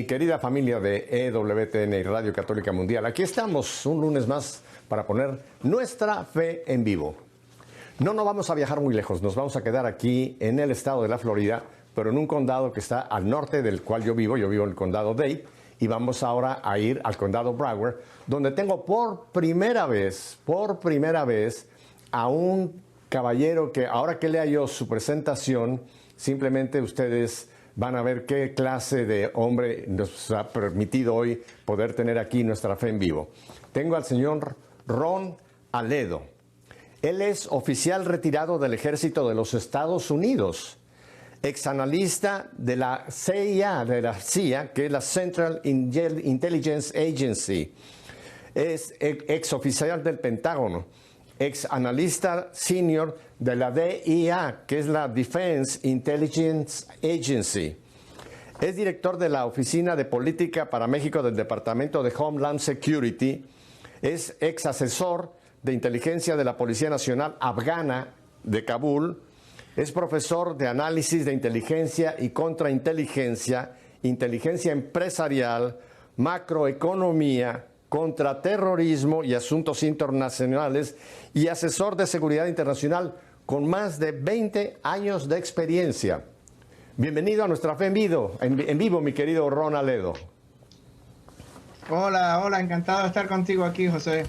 querida familia de EWTN y Radio Católica Mundial, aquí estamos un lunes más para poner nuestra fe en vivo. No vamos a viajar muy lejos, nos vamos a quedar aquí en el estado de la Florida, pero en un condado que está al norte del cual yo vivo en el condado Dade, y vamos ahora a ir al condado Broward, donde tengo por primera vez a un caballero que ahora que lea yo su presentación, simplemente ustedes van a ver qué clase de hombre nos ha permitido hoy poder tener aquí nuestra fe en vivo. Tengo al señor Ron Aledo. Él es oficial retirado del Ejército de los Estados Unidos, exanalista de la CIA, que es la Central Intelligence Agency. Es exoficial del Pentágono, exanalista senior de la DIA, que es la Defense Intelligence Agency. Es director de la Oficina de Política para México del Departamento de Homeland Security. Es ex asesor de inteligencia de la Policía Nacional Afgana de Kabul. Es profesor de análisis de inteligencia y contrainteligencia, inteligencia empresarial, macroeconomía, contraterrorismo y asuntos internacionales, y asesor de seguridad internacional con más de 20 años de experiencia. Bienvenido a nuestra fe en vivo, mi querido Ron Aledo. Hola, encantado de estar contigo aquí, José.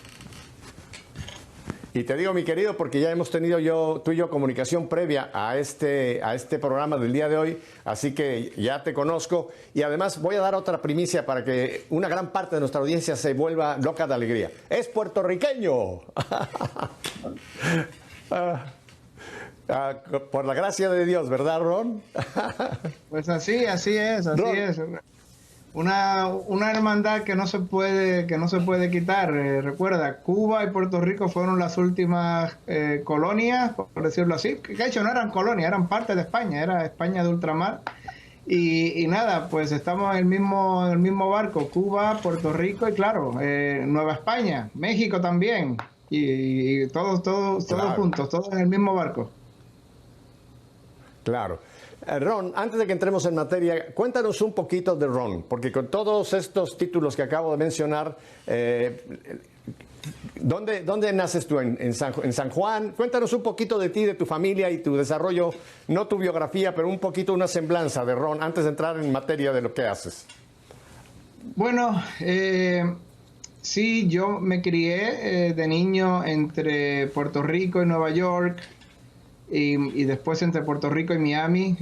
Y te digo, mi querido, porque ya hemos tenido tú y yo comunicación previa a este programa del día de hoy, así que ya te conozco. Y además voy a dar otra primicia para que una gran parte de nuestra audiencia se vuelva loca de alegría. ¡Es puertorriqueño! Por la gracia de Dios, ¿verdad, Ron? Pues así es. Una hermandad que no se puede quitar. Recuerda, Cuba y Puerto Rico fueron las últimas colonias, por decirlo así, que de hecho no eran colonias, eran parte de España, era España de ultramar. Y nada, pues estamos en el mismo barco, Cuba, Puerto Rico y claro, Nueva España, México también, y todos Claro. juntos, todos en el mismo barco. Claro. Ron, antes de que entremos en materia, cuéntanos un poquito de Ron, porque con todos estos títulos que acabo de mencionar, ¿dónde naces tú? ¿En San Juan? Cuéntanos un poquito de ti, de tu familia y tu desarrollo, no tu biografía, pero un poquito una semblanza de Ron, antes de entrar en materia de lo que haces. Bueno, sí, yo me crié de niño entre Puerto Rico y Nueva York. Y después entre Puerto Rico y Miami.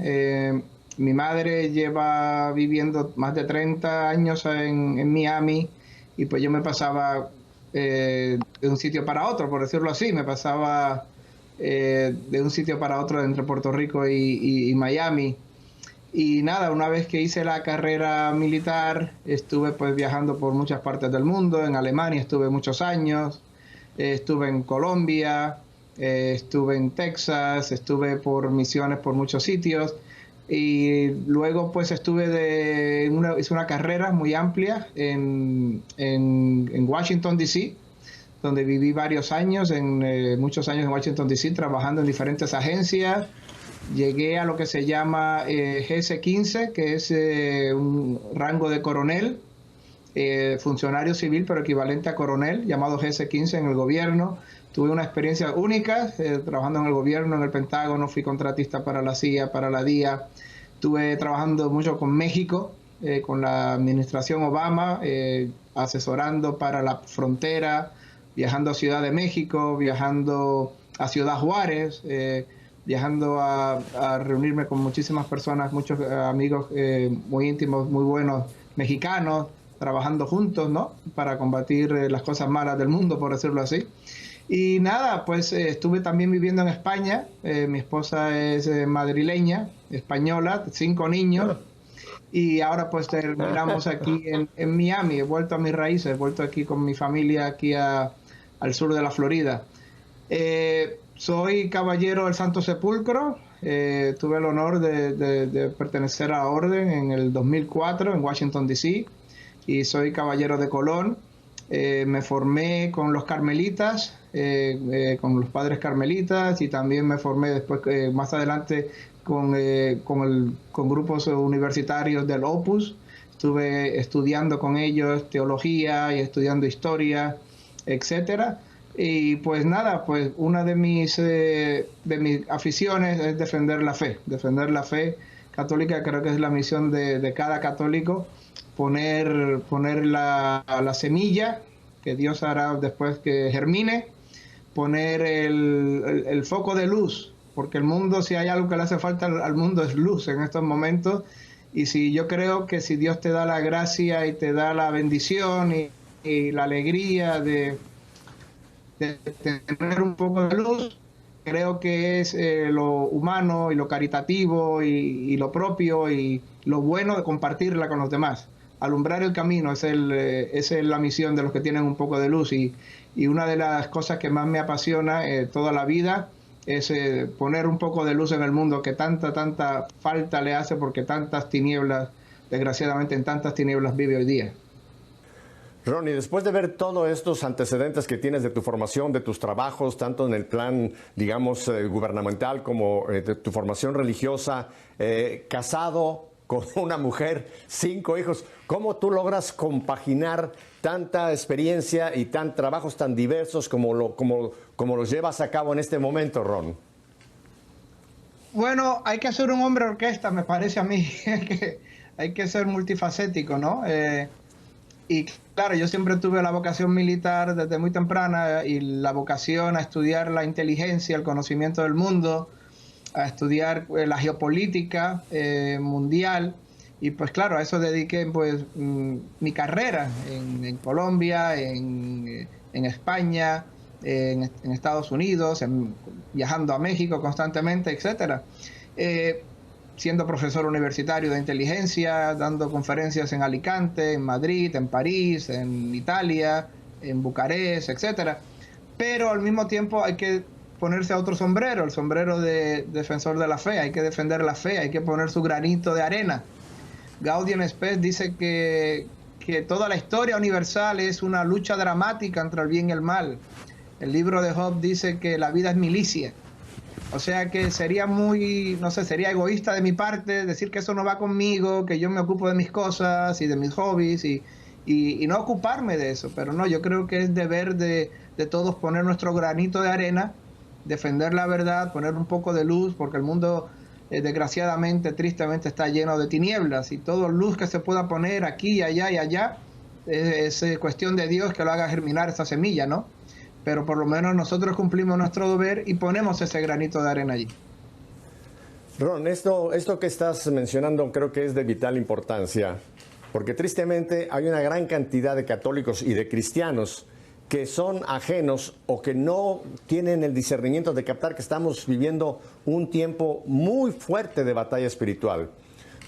Mi madre lleva viviendo más de 30 años en Miami y pues yo me pasaba de un sitio para otro, por decirlo así. Me pasaba de un sitio para otro entre Puerto Rico y Miami. Y nada, una vez que hice la carrera militar, estuve pues viajando por muchas partes del mundo. En Alemania estuve muchos años, estuve en Colombia, estuve en Texas, estuve por misiones por muchos sitios y luego pues hice una carrera muy amplia en Washington DC, donde viví varios años, muchos años en Washington DC trabajando en diferentes agencias. Llegué a lo que se llama GS-15, que es un rango de coronel, funcionario civil pero equivalente a coronel, llamado GS-15 en el gobierno. Tuve una experiencia única trabajando en el gobierno, en el Pentágono, fui contratista para la CIA, para la DIA. Estuve trabajando mucho con México, con la administración Obama, asesorando para la frontera, viajando a Ciudad de México, viajando a Ciudad Juárez, viajando a reunirme con muchísimas personas, muchos amigos muy íntimos, muy buenos, mexicanos, trabajando juntos, ¿no? Para combatir las cosas malas del mundo, por decirlo así. Y nada, pues estuve también viviendo en España. Mi esposa es madrileña, española, 5 niños. Y ahora pues terminamos aquí en Miami. He vuelto a mis raíces, he vuelto aquí con mi familia aquí al sur de la Florida. Soy caballero del Santo Sepulcro. Tuve el honor de pertenecer a la orden en el 2004 en Washington, D.C. Y soy caballero de Colón. Me formé con los carmelitas, con los padres carmelitas, y también me formé después, más adelante, con grupos universitarios del Opus. estuve estudiando con ellos teología y estudiando historia, etcétera. Y pues nada, pues una de mis aficiones es defender la fe católica. Creo que es la misión de cada católico, poner la semilla que Dios hará después que germine, poner el foco de luz, porque el mundo, si hay algo que le hace falta al mundo, es luz en estos momentos. Y si yo creo que si Dios te da la gracia y te da la bendición y la alegría de tener un poco de luz, creo que es lo humano y lo caritativo y lo propio y lo bueno de compartirla con los demás. Alumbrar el camino esa es la misión de los que tienen un poco de luz, y una de las cosas que más me apasiona toda la vida es poner un poco de luz en el mundo que tanta falta le hace, porque tantas tinieblas, desgraciadamente en tantas tinieblas vive hoy día. Ronnie, después de ver todos estos antecedentes que tienes de tu formación, de tus trabajos, tanto en el plan, digamos, gubernamental como de tu formación religiosa, casado con una mujer, 5 hijos, ¿cómo tú logras compaginar tanta experiencia y trabajos tan diversos como los llevas a cabo en este momento, Ron? Bueno, hay que ser un hombre orquesta, me parece a mí. Hay que ser multifacético, ¿no? Y claro, yo siempre tuve la vocación militar desde muy temprana, y la vocación a estudiar la inteligencia, el conocimiento del mundo, a estudiar la geopolítica mundial. Y pues claro, a eso dediqué pues mi carrera en Colombia, en España, en Estados Unidos, viajando a México constantemente, etcétera. Siendo profesor universitario de inteligencia, dando conferencias en Alicante, en Madrid, en París, en Italia, en Bucarest, etcétera. Pero al mismo tiempo hay que ponerse a otro sombrero, el sombrero de defensor de la fe. Hay que defender la fe, hay que poner su granito de arena. Gaudium Spes dice que toda la historia universal es una lucha dramática entre el bien y el mal. El libro de Job dice que la vida es milicia. O sea que sería sería egoísta de mi parte decir que eso no va conmigo, que yo me ocupo de mis cosas y de mis hobbies y no ocuparme de eso. Pero no, yo creo que es deber de todos poner nuestro granito de arena, defender la verdad, poner un poco de luz, porque el mundo desgraciadamente, tristemente está lleno de tinieblas, y toda luz que se pueda poner aquí, allá y allá es cuestión de Dios que lo haga germinar esa semilla, ¿no? Pero por lo menos nosotros cumplimos nuestro deber y ponemos ese granito de arena allí. Ron, esto que estás mencionando creo que es de vital importancia, porque tristemente hay una gran cantidad de católicos y de cristianos que son ajenos o que no tienen el discernimiento de captar que estamos viviendo un tiempo muy fuerte de batalla espiritual.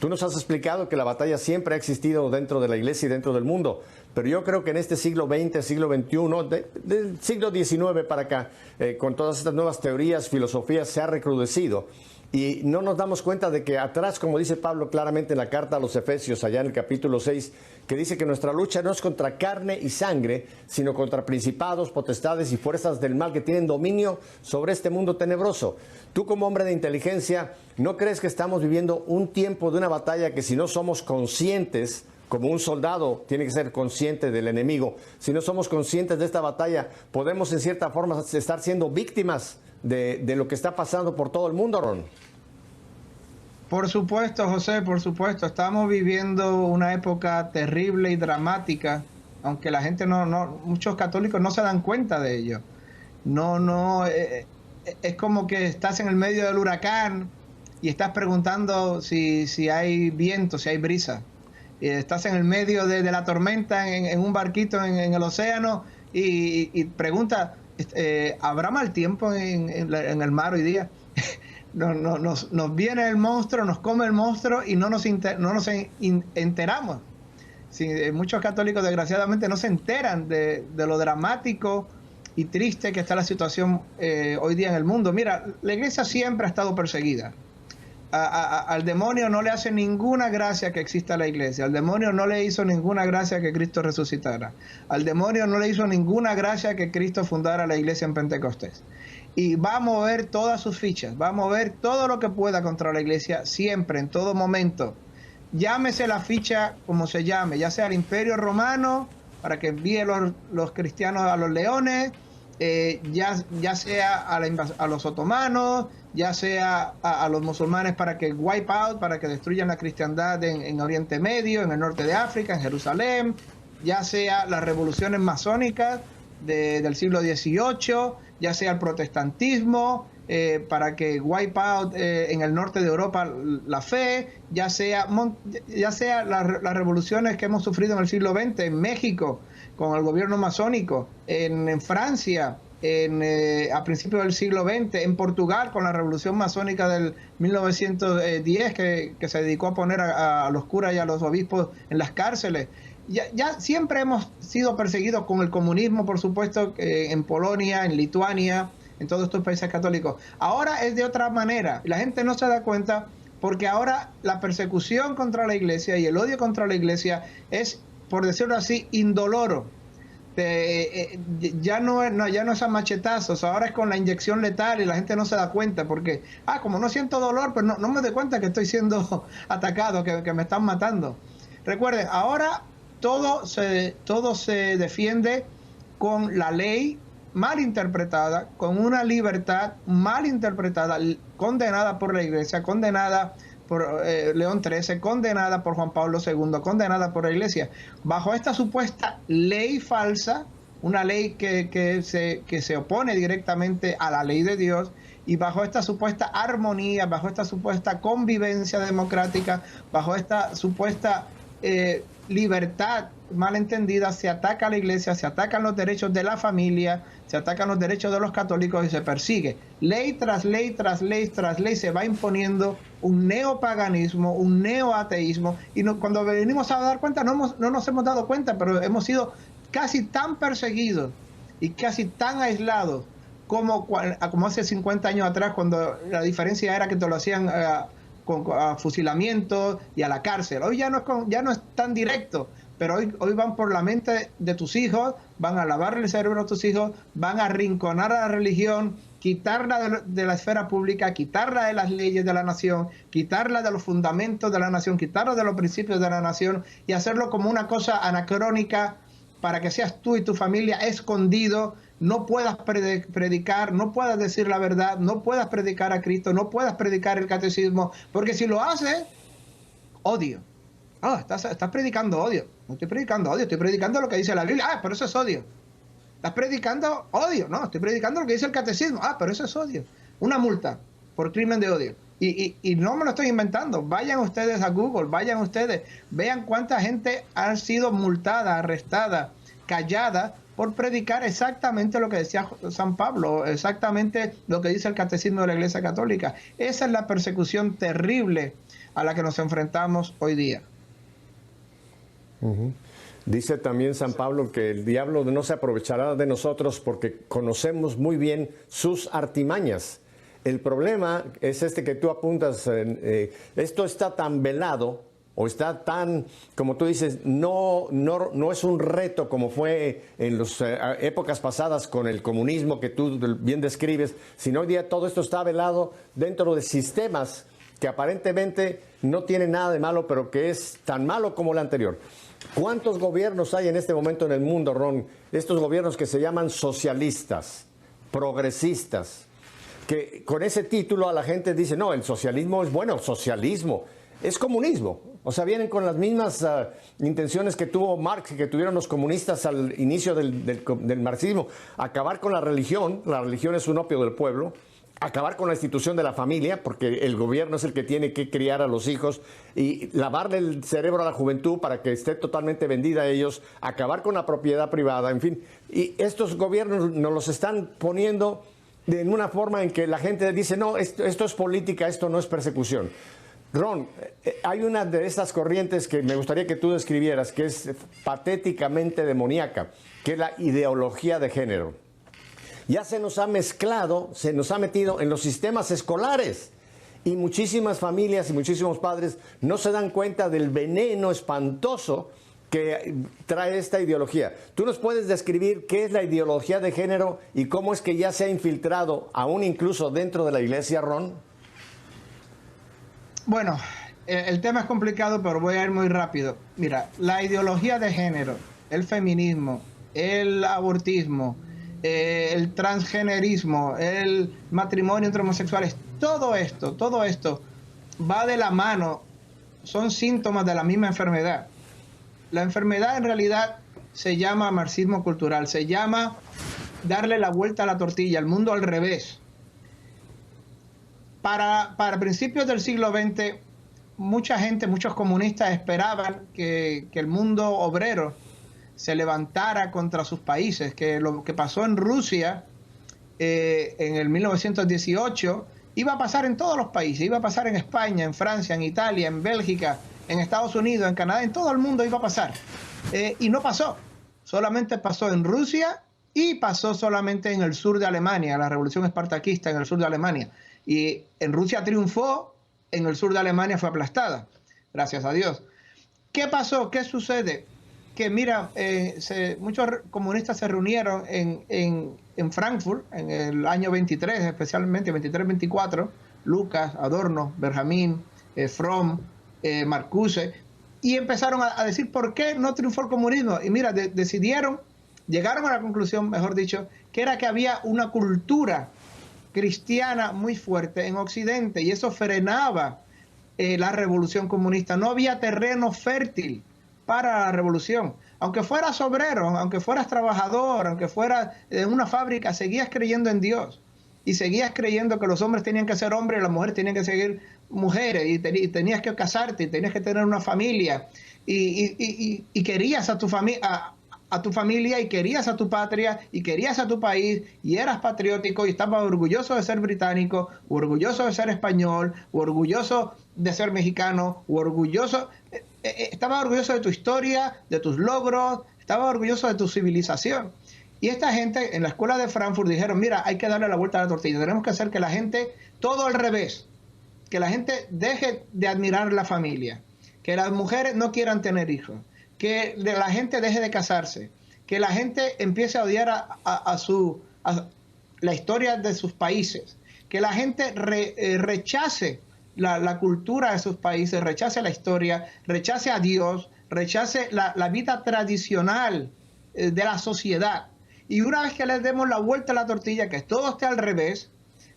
Tú nos has explicado que la batalla siempre ha existido dentro de la iglesia y dentro del mundo, pero yo creo que en este siglo XX, siglo XXI, del siglo XIX para acá, con todas estas nuevas teorías, filosofías, se ha recrudecido. Y no nos damos cuenta de que atrás, como dice Pablo claramente en la carta a los Efesios, allá en el capítulo 6, que dice que nuestra lucha no es contra carne y sangre, sino contra principados, potestades y fuerzas del mal que tienen dominio sobre este mundo tenebroso. Tú, como hombre de inteligencia, ¿no crees que estamos viviendo un tiempo de una batalla que, si no somos conscientes, como un soldado tiene que ser consciente del enemigo, si no somos conscientes de esta batalla, podemos en cierta forma estar siendo víctimas de lo que está pasando por todo el mundo, Ron? Por supuesto, José, por supuesto. Estamos viviendo una época terrible y dramática, aunque la gente muchos católicos no se dan cuenta de ello. Es como que estás en el medio del huracán y estás preguntando si hay viento, si hay brisa. Estás en el medio de la tormenta en un barquito en el océano y pregunta, ¿habrá mal tiempo en el mar hoy día? Nos viene el monstruo, nos come el monstruo y no nos enteramos. Sí, muchos católicos desgraciadamente no se enteran de lo dramático y triste que está la situación hoy día en el mundo. Mira, la iglesia siempre ha estado perseguida. Al demonio no le hace ninguna gracia que exista la iglesia. Al demonio no le hizo ninguna gracia que Cristo resucitara. Al demonio no le hizo ninguna gracia que Cristo fundara la iglesia en Pentecostés. Y va a mover todas sus fichas, va a mover todo lo que pueda contra la iglesia, siempre, en todo momento. llámese la ficha como se llame, ya sea el Imperio Romano, para que envíe los cristianos a los leones, ya sea a los otomanos, ya sea a los musulmanes para que wipe out, para que destruyan la cristiandad en Oriente Medio, en el norte de África, en Jerusalén, ya sea las revoluciones masónicas del siglo XVIII, ya sea el protestantismo, para que wipe out en el norte de Europa la fe, ya sea las revoluciones que hemos sufrido en el siglo XX en México con el gobierno masónico, en Francia a principios del siglo XX, en Portugal con la revolución masónica del 1910 que se dedicó a poner a los curas y a los obispos en las cárceles. Ya siempre hemos sido perseguidos con el comunismo, por supuesto, en Polonia, en Lituania, en todos estos países católicos. Ahora es de otra manera. La gente no se da cuenta porque ahora la persecución contra la iglesia y el odio contra la iglesia es, por decirlo así, indoloro. Ya no es a machetazos, ahora es con la inyección letal y la gente no se da cuenta porque, como no siento dolor, pues no me doy cuenta que estoy siendo atacado, que me están matando. Recuerden, ahora todo se defiende con la ley mal interpretada, con una libertad mal interpretada, condenada por la iglesia, condenada por León XIII, condenada por Juan Pablo II, condenada por la iglesia, bajo esta supuesta ley falsa, una ley que se opone directamente a la ley de Dios, y bajo esta supuesta armonía, bajo esta supuesta convivencia democrática, bajo esta supuesta libertad mal entendida, se ataca a la iglesia, se atacan los derechos de la familia, se atacan los derechos de los católicos y se persigue. Ley tras ley, tras ley, tras ley, se va imponiendo un neopaganismo, un neoateísmo, y cuando venimos a dar cuenta, no nos hemos dado cuenta, pero hemos sido casi tan perseguidos y casi tan aislados como hace 50 años atrás, cuando la diferencia era que te lo hacían con fusilamiento y a la cárcel. Hoy ya no es tan directo, pero hoy van por la mente de tus hijos, van a lavarle el cerebro a tus hijos, van a arrinconar a la religión, quitarla de la esfera pública, quitarla de las leyes de la nación, quitarla de los fundamentos de la nación, quitarla de los principios de la nación y hacerlo como una cosa anacrónica para que seas tú y tu familia escondido, no puedas predicar, no puedas decir la verdad, no puedas predicar a Cristo, no puedas predicar el catecismo, porque si lo haces, odio. Estás predicando odio. No estoy predicando odio, estoy predicando lo que dice la Biblia. Pero eso es odio. Estás predicando odio. No, estoy predicando lo que dice el catecismo. Pero eso es odio. Una multa por crimen de odio. Y no me lo estoy inventando. Vayan ustedes a Google, vayan ustedes, vean cuánta gente ha sido multada, arrestada, callada por predicar exactamente lo que decía San Pablo, exactamente lo que dice el catecismo de la Iglesia Católica. Esa es la persecución terrible a la que nos enfrentamos hoy día. Dice también San Pablo que el diablo no se aprovechará de nosotros porque conocemos muy bien sus artimañas. El problema es que tú apuntas, esto está tan velado o está tan, como tú dices, no es un reto como fue en las épocas pasadas con el comunismo que tú bien describes, sino hoy día todo esto está velado dentro de sistemas que aparentemente no tienen nada de malo, pero que es tan malo como el anterior. ¿Cuántos gobiernos hay en este momento en el mundo, Ron? Estos gobiernos que se llaman socialistas, progresistas, que con ese título a la gente dice, no, el socialismo es bueno, socialismo es comunismo. O sea, vienen con las mismas intenciones que tuvo Marx y que tuvieron los comunistas al inicio del marxismo. Acabar con la religión es un opio del pueblo. Acabar con la institución de la familia, porque el gobierno es el que tiene que criar a los hijos y lavarle el cerebro a la juventud para que esté totalmente vendida a ellos, acabar con la propiedad privada, en fin. Y estos gobiernos nos los están poniendo en una forma en que la gente dice, no, esto es política, esto no es persecución. Ron, hay una de estas corrientes que me gustaría que tú describieras, que es patéticamente demoníaca, que es la ideología de género. Ya se nos ha mezclado, se nos ha metido en los sistemas escolares y muchísimas familias y muchísimos padres no se dan cuenta del veneno espantoso que trae esta ideología. ¿Tú nos puedes describir qué es la ideología de género y cómo es que ya se ha infiltrado aún incluso dentro de la iglesia, Ron? Bueno, el tema es complicado, pero voy a ir muy rápido. Mira, la ideología de género, el feminismo, el abortismo, el transgenerismo, el matrimonio entre homosexuales, todo esto va de la mano, son síntomas de la misma enfermedad. La enfermedad en realidad se llama marxismo cultural, se llama darle la vuelta a la tortilla, al mundo al revés. Para principios del siglo XX, mucha gente, muchos comunistas esperaban que el mundo obrero se levantara contra sus países, que lo que pasó en Rusia en el 1918 iba a pasar en todos los países, iba a pasar en España, en Francia, en Italia, en Bélgica, en Estados Unidos, en Canadá, en todo el mundo iba a pasar. Y no pasó, solamente pasó en Rusia y pasó solamente en el sur de Alemania, la revolución espartaquista en el sur de Alemania. Y en Rusia triunfó, en el sur de Alemania fue aplastada, gracias a Dios. ¿Qué pasó? ¿Qué sucede? Que mira, muchos comunistas se reunieron en Frankfurt en el año 23, especialmente 23-24, Lucas, Adorno, Benjamin, Fromm, Marcuse, y empezaron a decir por qué no triunfó el comunismo. Y mira, llegaron a la conclusión, mejor dicho, que era que había una cultura cristiana muy fuerte en Occidente y eso frenaba la revolución comunista. No había terreno fértil para la revolución. Aunque fueras obrero, aunque fueras trabajador, aunque fueras en una fábrica, seguías creyendo en Dios y seguías creyendo que los hombres tenían que ser hombres y las mujeres tenían que seguir mujeres y tenías que casarte y tenías que tener una familia y querías a tu familia, a tu familia y querías a tu patria y querías a tu país y eras patriótico y estabas orgulloso de ser británico, orgulloso de ser español, orgulloso de ser mexicano, estabas orgulloso de tu historia, de tus logros, estabas orgulloso de tu civilización. Y esta gente en la escuela de Frankfurt dijeron, mira, hay que darle la vuelta a la tortilla, tenemos que hacer que la gente, todo al revés, que la gente deje de admirar la familia, que las mujeres no quieran tener hijos, que la gente deje de casarse, que la gente empiece a odiar a la historia de sus países, que la gente rechace la cultura de sus países, rechace la historia, rechace a Dios, rechace la vida tradicional de la sociedad. Y una vez que les demos la vuelta a la tortilla, que todo esté al revés,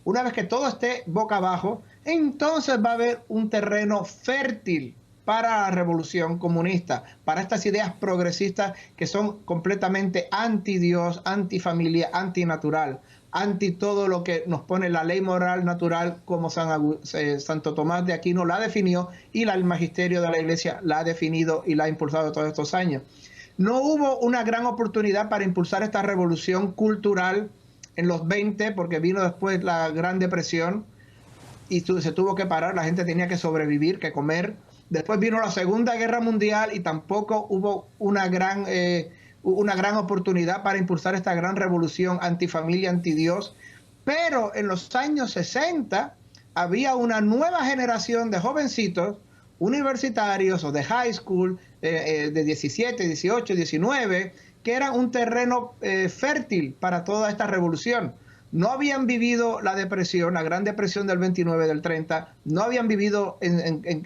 una vez que todo esté boca abajo, entonces va a haber un terreno fértil para la revolución comunista, para estas ideas progresistas que son completamente anti-Dios, anti-familia, anti-natural, anti todo lo que nos pone la ley moral natural, como Santo Tomás de Aquino la definió y el magisterio de la Iglesia la ha definido y la ha impulsado todos estos años. No hubo una gran oportunidad para impulsar esta revolución cultural en los 20, porque vino después la Gran Depresión y se tuvo que parar, la gente tenía que sobrevivir, que comer. Después vino la Segunda Guerra Mundial y tampoco hubo una gran oportunidad para impulsar esta gran revolución antifamilia, antidios. Pero en los años 60 había una nueva generación de jovencitos universitarios o de high school, de 17, 18, 19, que eran un terreno fértil para toda esta revolución. No habían vivido la depresión, la Gran Depresión del 29, del 30, no habían vivido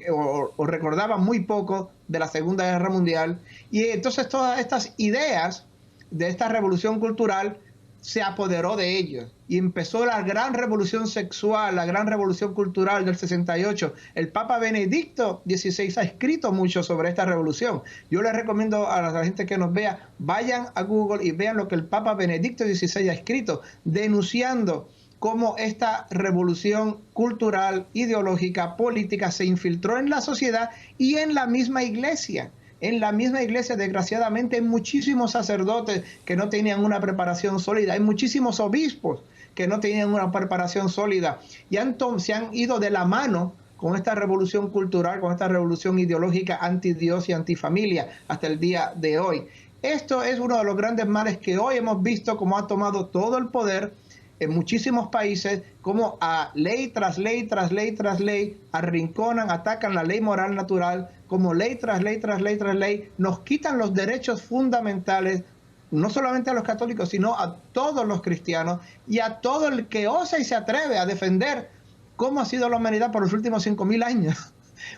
o recordaban muy poco de la Segunda Guerra Mundial, y entonces todas estas ideas de esta revolución cultural se apoderó de ellos y empezó la gran revolución sexual, la gran revolución cultural del 68. El Papa Benedicto XVI ha escrito mucho sobre esta revolución. Yo les recomiendo a la gente que nos vea, vayan a Google y vean lo que el Papa Benedicto XVI ha escrito, denunciando cómo esta revolución cultural, ideológica, política se infiltró en la sociedad y en la misma iglesia. En la misma iglesia, desgraciadamente, hay muchísimos sacerdotes que no tenían una preparación sólida, hay muchísimos obispos que no tenían una preparación sólida y se han ido de la mano con esta revolución cultural, con esta revolución ideológica anti-Dios y antifamilia hasta el día de hoy. Esto es uno de los grandes males que hoy hemos visto, cómo ha tomado todo el poder en muchísimos países, como a ley tras ley, tras ley, tras ley, arrinconan, atacan la ley moral natural, como ley tras ley, tras ley, tras ley, nos quitan los derechos fundamentales, no solamente a los católicos, sino a todos los cristianos y a todo el que osa y se atreve a defender cómo ha sido la humanidad por los últimos 5.000 años.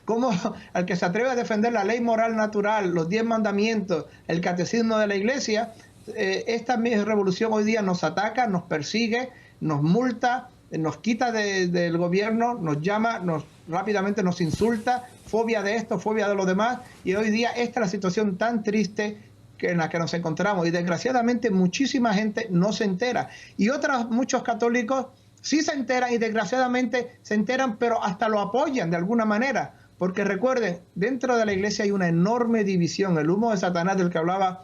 ¿Cómo al que se atreve a defender la ley moral natural, los 10 mandamientos, el catecismo de la Iglesia, esta misma revolución hoy día nos ataca, nos persigue, nos multa, nos quita del gobierno, nos llama, rápidamente nos insulta, fobia de esto, fobia de lo demás, y hoy día esta es la situación tan triste en la que nos encontramos, y desgraciadamente muchísima gente no se entera, y muchos católicos sí se enteran, y desgraciadamente se enteran, pero hasta lo apoyan de alguna manera, porque recuerden, dentro de la Iglesia hay una enorme división, el humo de Satanás del que hablaba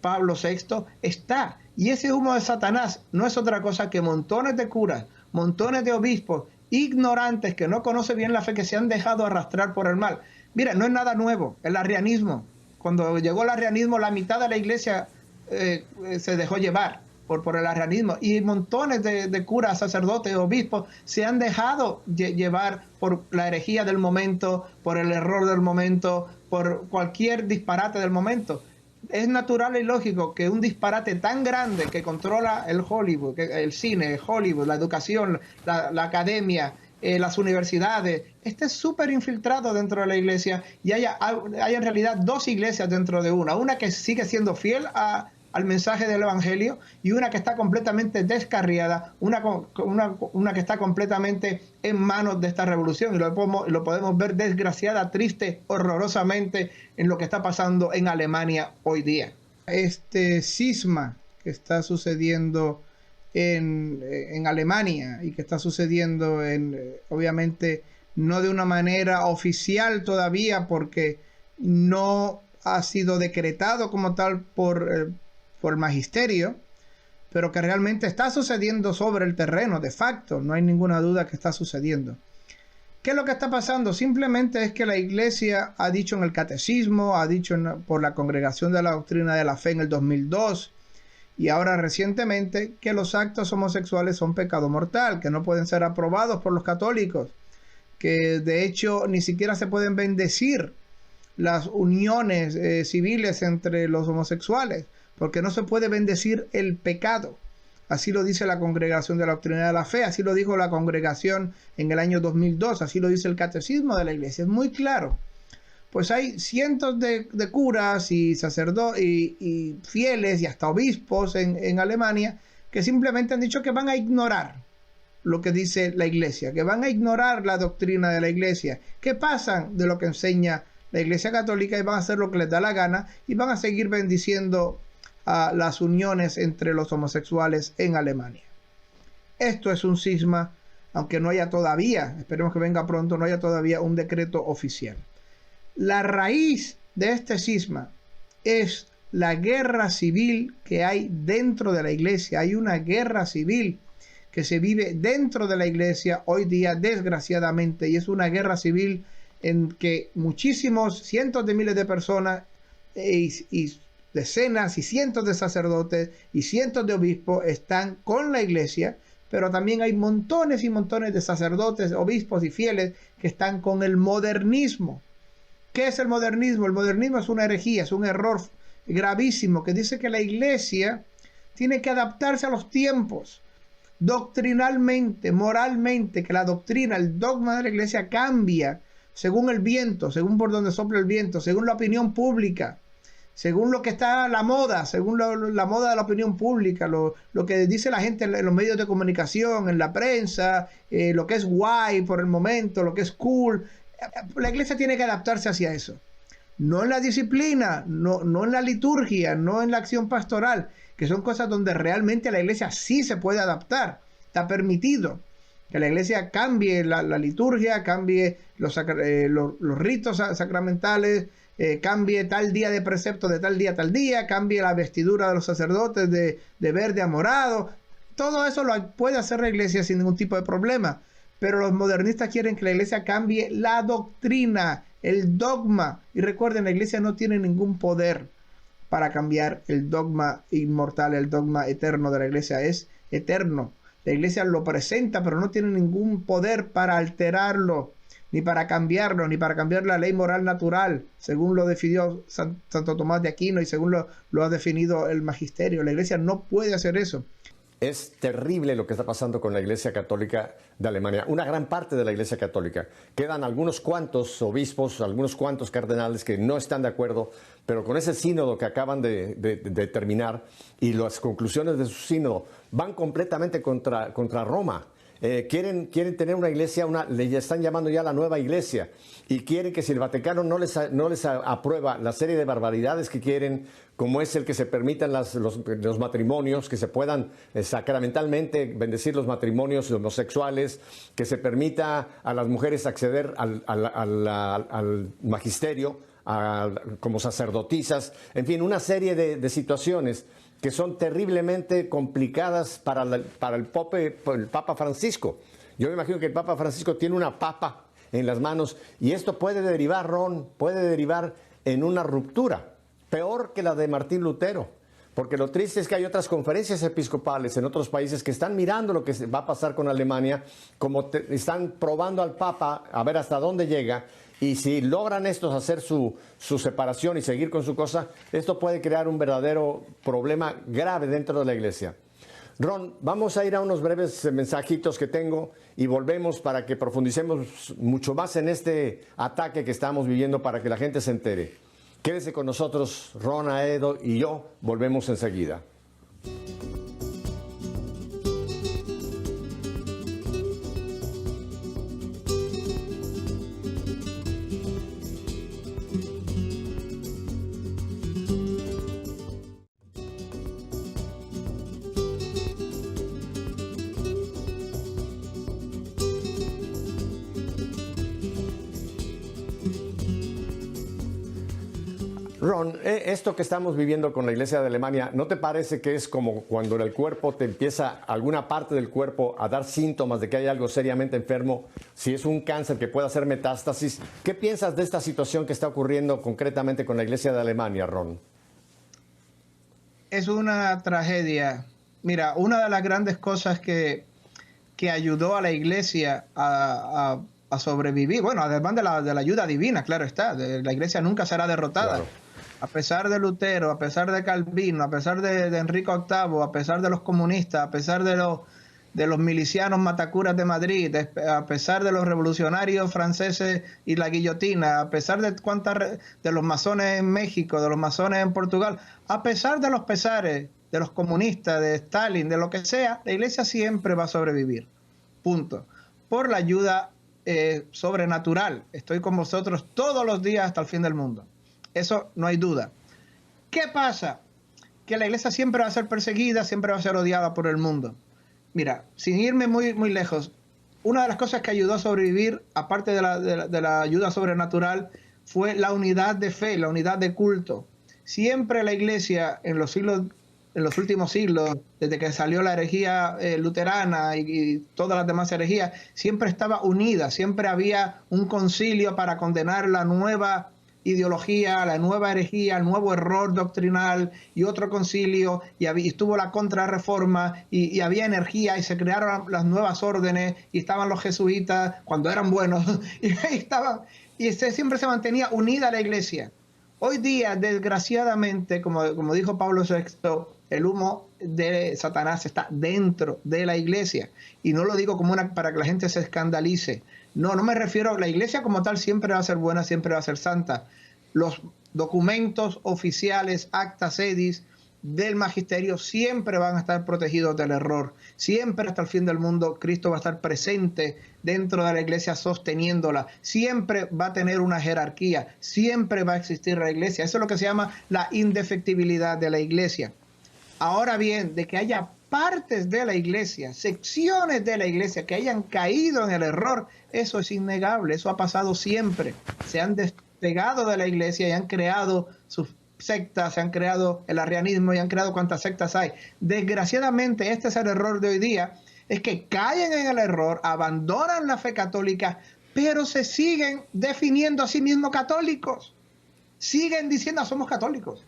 Pablo VI está, y ese humo de Satanás no es otra cosa que montones de curas, montones de obispos ignorantes que no conocen bien la fe, que se han dejado arrastrar por el mal. Mira, no es nada nuevo, el arrianismo. Cuando llegó el arrianismo, la mitad de la Iglesia se dejó llevar por el arrianismo, y montones de curas, sacerdotes, obispos se han dejado llevar por la herejía del momento, por el error del momento, por cualquier disparate del momento. Es natural y lógico que un disparate tan grande que controla el Hollywood, el cine, Hollywood, la educación, la academia, las universidades, esté súper infiltrado dentro de la Iglesia, y haya en realidad dos iglesias dentro de una que sigue siendo fiel al mensaje del Evangelio, y una que está completamente descarriada, una que está completamente en manos de esta revolución, y lo podemos ver desgraciada, triste, horrorosamente en lo que está pasando en Alemania hoy día. Este cisma que está sucediendo en Alemania, y que está sucediendo obviamente no de una manera oficial todavía, porque no ha sido decretado como tal por el magisterio, pero que realmente está sucediendo sobre el terreno, de facto, no hay ninguna duda que está sucediendo. ¿Qué es lo que está pasando? Simplemente es que la Iglesia ha dicho en el catecismo, ha dicho por la Congregación de la Doctrina de la Fe en el 2002, y ahora recientemente, que los actos homosexuales son pecado mortal, que no pueden ser aprobados por los católicos, que de hecho ni siquiera se pueden bendecir las uniones civiles entre los homosexuales, porque no se puede bendecir el pecado. Así lo dice la Congregación de la Doctrina de la Fe, así lo dijo la congregación en el año 2002, así lo dice el Catecismo de la Iglesia, es muy claro. Pues hay cientos de curas y sacerdotes y fieles y hasta obispos en Alemania que simplemente han dicho que van a ignorar lo que dice la Iglesia, que van a ignorar la doctrina de la Iglesia, que pasan de lo que enseña la Iglesia Católica y van a hacer lo que les da la gana, y van a seguir bendiciendo a las uniones entre los homosexuales en Alemania. Esto es un cisma, aunque no haya todavía, esperemos que venga pronto, no haya todavía un decreto oficial. La raíz de este cisma es la guerra civil que hay dentro de la Iglesia. Hay una guerra civil que se vive dentro de la Iglesia hoy día, desgraciadamente, y es una guerra civil en que cientos de miles de personas y decenas y cientos de sacerdotes y cientos de obispos están con la Iglesia, pero también hay montones y montones de sacerdotes, obispos y fieles que están con el modernismo. ¿Qué es el modernismo? El modernismo es una herejía, es un error gravísimo que dice que la Iglesia tiene que adaptarse a los tiempos, doctrinalmente, moralmente, que la doctrina, el dogma de la Iglesia cambia según el viento, según por donde sopla el viento, según la opinión pública, según lo que está la moda, según la moda de la opinión pública, lo que dice la gente en los medios de comunicación, en la prensa, lo que es guay por el momento, lo que es cool. La Iglesia tiene que adaptarse hacia eso. No en la disciplina, no en la liturgia, no en la acción pastoral, que son cosas donde realmente la Iglesia sí se puede adaptar. Está permitido que la Iglesia cambie la liturgia, cambie los ritos sacramentales, cambie tal día de precepto de tal día a tal día, cambie la vestidura de los sacerdotes de verde a morado. Todo eso lo puede hacer la Iglesia sin ningún tipo de problema. Pero los modernistas quieren que la Iglesia cambie la doctrina, el dogma. Y recuerden, la Iglesia no tiene ningún poder para cambiar el dogma inmortal, el dogma eterno de la Iglesia. Es eterno. La Iglesia lo presenta, pero no tiene ningún poder para alterarlo, ni para cambiarlo, ni para cambiar la ley moral natural, según lo definió Santo Tomás de Aquino y según lo ha definido el magisterio. La Iglesia no puede hacer eso. Es terrible lo que está pasando con la Iglesia Católica de Alemania, una gran parte de la Iglesia Católica. Quedan algunos cuantos obispos, algunos cuantos cardenales que no están de acuerdo, pero con ese sínodo que acaban de terminar y las conclusiones de su sínodo van completamente contra Roma. Quieren tener una iglesia, le están llamando ya la nueva iglesia, y quieren que si el Vaticano no les aprueba la serie de barbaridades que quieren, como es el que se permitan los matrimonios, que se puedan sacramentalmente bendecir los matrimonios homosexuales, que se permita a las mujeres acceder al magisterio, como sacerdotisas, en fin, una serie de situaciones que son terriblemente complicadas para el Papa Francisco. Yo me imagino que el Papa Francisco tiene una papa en las manos y esto puede derivar, Ron, en una ruptura, peor que la de Martín Lutero. Porque lo triste es que hay otras conferencias episcopales en otros países que están mirando lo que va a pasar con Alemania, están probando al Papa a ver hasta dónde llega. Y si logran estos hacer su separación y seguir con su cosa, esto puede crear un verdadero problema grave dentro de la iglesia. Ron, vamos a ir a unos breves mensajitos que tengo y volvemos para que profundicemos mucho más en este ataque que estamos viviendo para que la gente se entere. Quédese con nosotros, Ron, Aedo y yo, volvemos enseguida. Ron, esto que estamos viviendo con la Iglesia de Alemania, ¿no te parece que es como cuando en el cuerpo te empieza alguna parte del cuerpo a dar síntomas de que hay algo seriamente enfermo? Si es un cáncer que puede hacer metástasis, ¿qué piensas de esta situación que está ocurriendo concretamente con la Iglesia de Alemania, Ron? Es una tragedia. Mira, una de las grandes cosas que ayudó a la Iglesia a sobrevivir, bueno, además de la ayuda divina, claro está, la Iglesia nunca será derrotada. Claro. A pesar de Lutero, a pesar de Calvino, a pesar de Enrique VIII, a pesar de los comunistas, a pesar de los milicianos matacuras de Madrid, a pesar de los revolucionarios franceses y la guillotina, a pesar de los masones en México, de los masones en Portugal, a pesar de los pesares de los comunistas, de Stalin, de lo que sea, la Iglesia siempre va a sobrevivir. Punto. Por la ayuda sobrenatural. Estoy con vosotros todos los días hasta el fin del mundo. Eso no hay duda. ¿Qué pasa? Que la Iglesia siempre va a ser perseguida, siempre va a ser odiada por el mundo. Mira, sin irme muy lejos, una de las cosas que ayudó a sobrevivir, aparte de la ayuda sobrenatural, fue la unidad de fe, la unidad de culto. Siempre la Iglesia en los últimos siglos, desde que salió la herejía luterana y todas las demás herejías, siempre estaba unida, siempre había un concilio para condenar la nueva ideología, la nueva herejía, el nuevo error doctrinal, y otro concilio, y estuvo la contrarreforma, y había energía, y se crearon las nuevas órdenes, y estaban los jesuitas cuando eran buenos, y siempre se mantenía unida la Iglesia. Hoy día, desgraciadamente, como dijo Pablo VI, el humo de Satanás está dentro de la Iglesia. Y no lo digo para que la gente se escandalice. No me refiero, la Iglesia como tal siempre va a ser buena, siempre va a ser santa. Los documentos oficiales, actas edis del magisterio siempre van a estar protegidos del error. Siempre hasta el fin del mundo Cristo va a estar presente dentro de la Iglesia sosteniéndola. Siempre va a tener una jerarquía, siempre va a existir la Iglesia. Eso es lo que se llama la indefectibilidad de la Iglesia. Ahora bien, de que haya partes de la Iglesia, secciones de la Iglesia que hayan caído en el error, eso es innegable, eso ha pasado siempre. Se han despegado de la Iglesia y han creado sus sectas, se han creado el arrianismo y han creado cuantas sectas hay. Desgraciadamente, este es el error de hoy día, es que caen en el error, abandonan la fe católica, pero se siguen definiendo a sí mismos católicos. Siguen diciendo, somos católicos.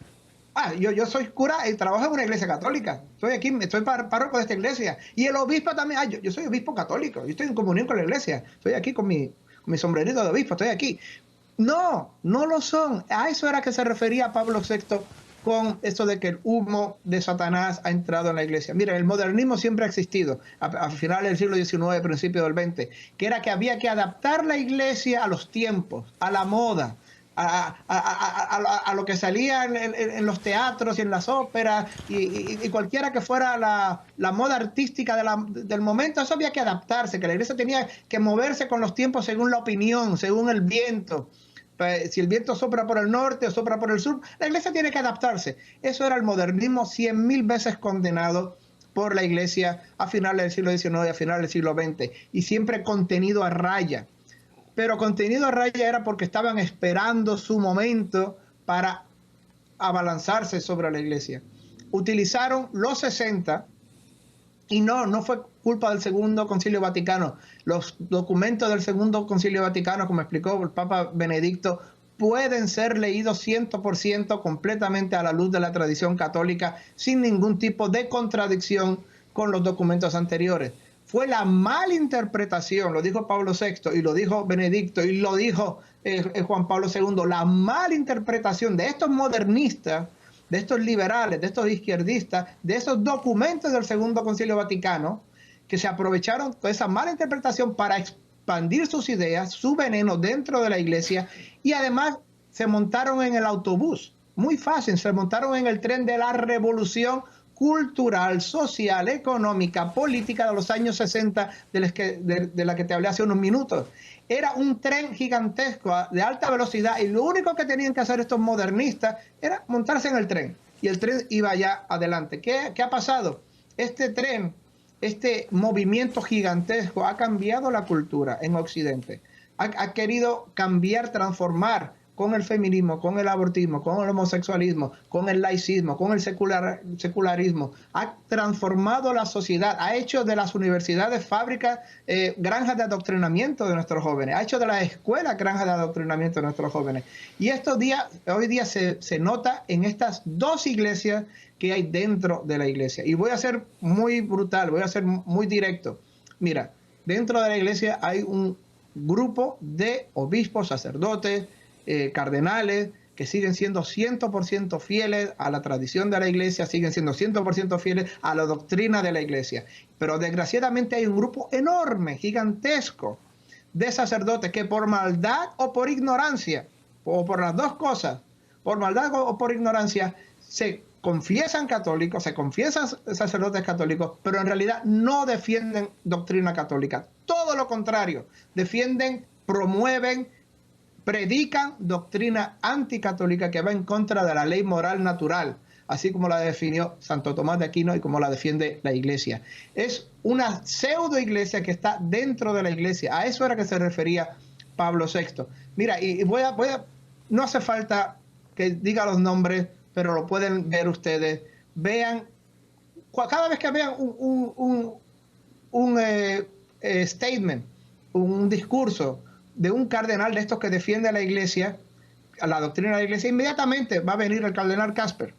Yo soy cura y trabajo en una iglesia católica. Estoy párroco de esta iglesia. Y el obispo también. Yo soy obispo católico. Yo estoy en comunión con la iglesia. Estoy aquí con mi sombrerito de obispo. Estoy aquí. No lo son. A eso era que se refería Pablo VI con esto de que el humo de Satanás ha entrado en la iglesia. Mira, el modernismo siempre ha existido, a finales del siglo XIX, principios del XX, que era que había que adaptar la iglesia a los tiempos, a la moda, a lo que salía en los teatros y en las óperas y cualquiera que fuera la moda artística del momento. Eso había que adaptarse, que la iglesia tenía que moverse con los tiempos según la opinión, según el viento. Si el viento sopla por el norte o sopla por el sur, la iglesia tiene que adaptarse. Eso era el modernismo 100.000 veces condenado por la iglesia a finales del siglo XIX y a finales del siglo XX, y siempre contenido a raya. Pero contenido a raya era porque estaban esperando su momento para abalanzarse sobre la iglesia. Utilizaron los 60, y no fue culpa del Segundo Concilio Vaticano. Los documentos del Segundo Concilio Vaticano, como explicó el Papa Benedicto, pueden ser leídos 100% completamente a la luz de la tradición católica, sin ningún tipo de contradicción con los documentos anteriores. Fue la malinterpretación, lo dijo Pablo VI y lo dijo Benedicto y lo dijo Juan Pablo II, la malinterpretación de estos modernistas, de estos liberales, de estos izquierdistas, de esos documentos del Segundo Concilio Vaticano, que se aprovecharon de esa mala interpretación para expandir sus ideas, su veneno dentro de la iglesia, y además se montaron en el autobús, muy fácil, se montaron en el tren de la revolución cultural, social, económica, política de los años 60, de la que te hablé hace unos minutos. Era un tren gigantesco de alta velocidad, y lo único que tenían que hacer estos modernistas era montarse en el tren, y el tren iba ya adelante. ¿Qué ha pasado? Este tren, este movimiento gigantesco ha cambiado la cultura en Occidente. Ha querido cambiar, transformar con el feminismo, con el abortismo, con el homosexualismo, con el laicismo, con el secularismo. Ha transformado la sociedad, ha hecho de las universidades fábricas, granjas de adoctrinamiento de nuestros jóvenes, ha hecho de las escuelas granjas de adoctrinamiento de nuestros jóvenes. Y hoy día se nota en estas dos iglesias que hay dentro de la iglesia. Y voy a ser muy brutal, voy a ser muy directo. Mira, dentro de la iglesia hay un grupo de obispos, sacerdotes, cardenales, que siguen siendo 100% fieles a la tradición de la iglesia, siguen siendo 100% fieles a la doctrina de la iglesia. Pero desgraciadamente hay un grupo enorme, gigantesco, de sacerdotes que por maldad o por ignorancia, o por las dos cosas, por maldad o por ignorancia, se confiesan católicos, se confiesan sacerdotes católicos, pero en realidad no defienden doctrina católica. Todo lo contrario, defienden, promueven, predican doctrina anticatólica que va en contra de la ley moral natural, así como la definió Santo Tomás de Aquino y como la defiende la iglesia. Es una pseudo iglesia que está dentro de la iglesia. A eso era que se refería Pablo VI. Mira, y no hace falta que diga los nombres, pero lo pueden ver ustedes. Vean, cada vez que vean un statement, un discurso de un cardenal de estos que defiende a la iglesia, a la doctrina de la iglesia, inmediatamente va a venir el cardenal Casper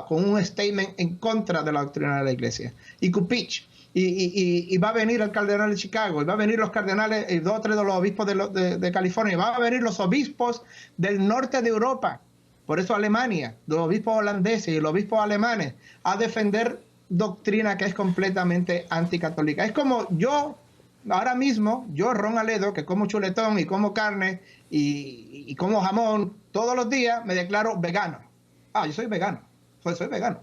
con un statement en contra de la doctrina de la iglesia. Y Kupich, y va a venir el cardenal de Chicago, y va a venir los cardenales, y 2 o 3 de los obispos de California, y va a venir los obispos del norte de Europa, por eso Alemania, los obispos holandeses y los obispos alemanes, a defender doctrina que es completamente anticatólica. Es como ahora mismo, yo, Ron Aledo, que como chuletón y como carne y como jamón todos los días, me declaro vegano. Yo soy vegano, soy vegano.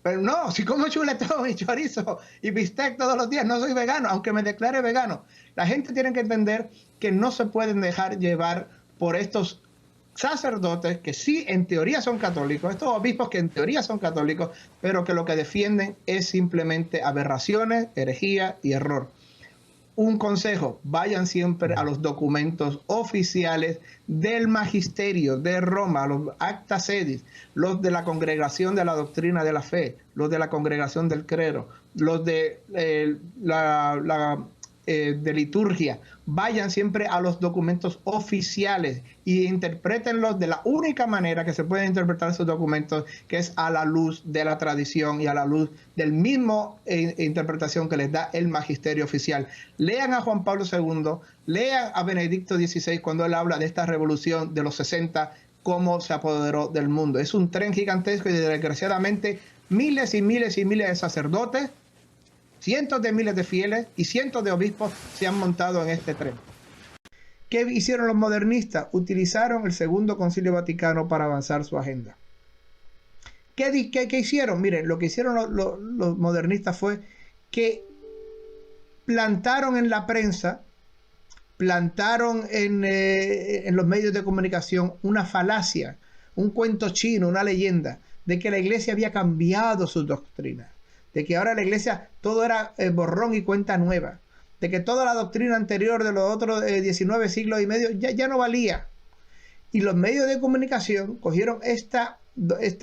Pero no, si como chuletón y chorizo y bistec todos los días, no soy vegano, aunque me declare vegano. La gente tiene que entender que no se pueden dejar llevar por estos sacerdotes que sí en teoría son católicos, estos obispos que en teoría son católicos, pero que lo que defienden es simplemente aberraciones, herejía y error. Un consejo, vayan siempre a los documentos oficiales del magisterio de Roma, los Acta Sedis, los de la Congregación de la Doctrina de la Fe, los de la Congregación del Clero, los de de liturgia. Vayan siempre a los documentos oficiales y interprétenlos de la única manera que se pueden interpretar esos documentos, que es a la luz de la tradición y a la luz del mismo interpretación que les da el magisterio oficial. Lean a Juan Pablo II, lean a Benedicto XVI cuando él habla de esta revolución de los 60, cómo se apoderó del mundo. Es un tren gigantesco y desgraciadamente miles y miles y miles de sacerdotes, cientos de miles de fieles y cientos de obispos se han montado en este tren. ¿Qué hicieron los modernistas? Utilizaron el Segundo Concilio Vaticano para avanzar su agenda. ¿Qué hicieron? Miren, lo que hicieron los modernistas fue que plantaron en la prensa, plantaron en los medios de comunicación una falacia, un cuento chino, una leyenda, de que la iglesia había cambiado sus doctrinas, de que ahora la iglesia todo era borrón y cuenta nueva, de que toda la doctrina anterior de los otros 19 siglos y medio ya no valía. Y los medios de comunicación cogieron esta